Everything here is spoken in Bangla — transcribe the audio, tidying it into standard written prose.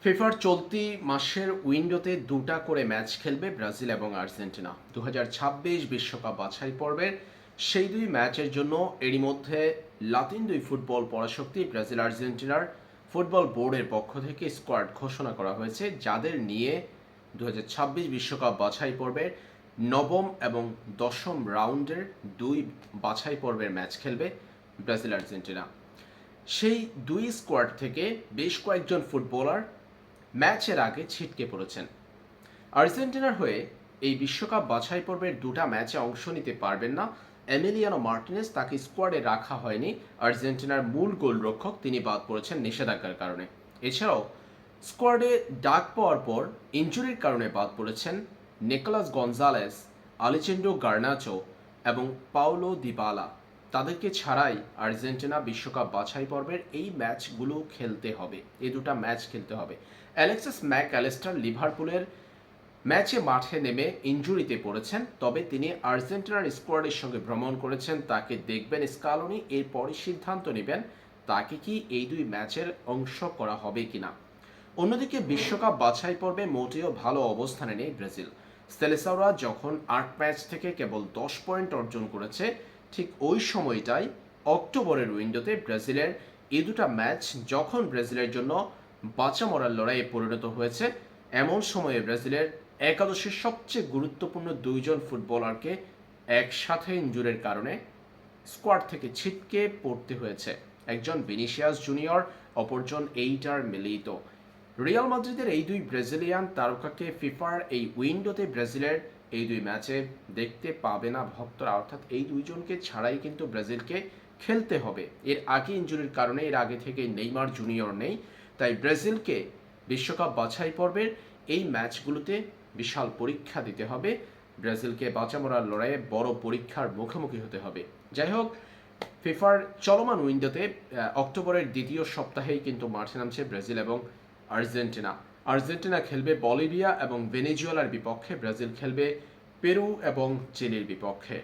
ফিফার চলতি মাসের উইন্ডোতে দুটা করে ম্যাচ খেলবে ব্রাজিল এবং আর্জেন্টিনা। 2026 বিশ্বকাপ বাছাই পর্বের সেই দুই ম্যাচের জন্য এরই মধ্যে লাতিন দুই ফুটবল পরাশক্তি ব্রাজিল আর্জেন্টিনার ফুটবল বোর্ডের পক্ষ থেকে স্কোয়াড ঘোষণা করা হয়েছে, যাদের নিয়ে 2026 বিশ্বকাপ বাছাই পর্বের নবম এবং দশম রাউন্ডের দুই বাছাই পর্বের ম্যাচ খেলবে ব্রাজিল আর্জেন্টিনা। সেই দুই স্কোয়াড থেকে বেশ কয়েকজন ফুটবলার ম্যাচের আগে ছিটকে পড়েছেন। আর্জেন্টিনার হয়ে এই বিশ্বকাপ বাছাই পর্বের দুটা ম্যাচে অংশ নিতে পারবেন না এমিলিয়ানো মার্টিনেজ, তাকে স্কোয়াডে রাখা হয়নি। আর্জেন্টিনার মূল গোলরক্ষক তিনি বাদ পড়েছেন নিষেধাজ্ঞার কারণে। এছাড়াও স্কোয়াডে ডাক পাওয়ার পর ইনজুরির কারণে বাদ পড়েছেন নিকোলাস গনজালেস, আলেচেন্ড্রো গার্নাচো এবং পাওলো দিবালা। তাদেরকে ছাড়াই আর্জেন্টিনা বিশ্বকাপ বাছাই পর্বের এই ম্যাচগুলো খেলতে হবে, এই দুটা ম্যাচ খেলতে হবে। অ্যালেক্সিস ম্যাক অ্যালিস্টার লিভারপুলের ম্যাচে মাঠে নেমে ইনজুরিতে পড়েছেন, তবে তিনি আর্জেন্টিনার স্কোয়াডের সঙ্গে ভ্রমণ করেছেন। তাকে দেখবেন স্কালোনি, এরপরই সিদ্ধান্ত নেবেন তাকে কি এই দুই ম্যাচের অংশ করা হবে কিনা। অন্যদিকে বিশ্বকাপ বাছাই পর্বে মোটেও ভালো অবস্থানে নেই ব্রাজিল। সেলেসাওরা যখন 8 ম্যাচ থেকে কেবল 10 পয়েন্ট অর্জন করেছে, ঠিক ওই সময়টাই অক্টোবরের উইন্ডোতে ব্রাজিলের এই দুটা ম্যাচ যখন ব্রাজিলের জন্য বাঁচা মরার লড়াইয়ে পরিণত হয়েছে, এমন সময়ে ব্রাজিলের একাদশের সবচেয়ে গুরুত্বপূর্ণ দুইজন ফুটবলারকে একসাথে ইনজুরির কারণে স্কোয়াড থেকে ছিটকে পড়তে হয়েছে। একজন ভিনিসিয়াস জুনিয়র, অপরজন এইটার মিলিতো। রিয়াল মাদ্রিদের এই দুই ব্রাজিলিয়ান তারকাকে ফিফার এই উইন্ডোতে ব্রাজিলের এই দুই ম্যাচে দেখতে পাবে না ভক্তরা, অর্থাৎ এই দুইজনকে ছাড়াই কিন্তু ব্রাজিলকে খেলতে হবে। এর আগে ইনজুরির কারণে এর আগে থেকে নেইমার জুনিয়র নেই, তাই ব্রাজিলকে বিশ্বকাপ বাছাই পর্বের এই ম্যাচগুলোতে বিশাল পরীক্ষা দিতে হবে। ব্রাজিলকে বাঁচা মরার লড়াইয়ে বড় পরীক্ষার মুখোমুখি হতে হবে। যাই হোক, ফিফার চলমান উইন্ডোতে অক্টোবরের দ্বিতীয় সপ্তাহেই কিন্তু মাঠে নামছে ব্রাজিল এবং আর্জেন্টিনা। আর্জেন্টিনা খেলবে বলিভিয়া এবং ভেনেজুয়েলার বিপক্ষে, ব্রাজিল খেলবে পেরু এবং চিলির বিপক্ষে।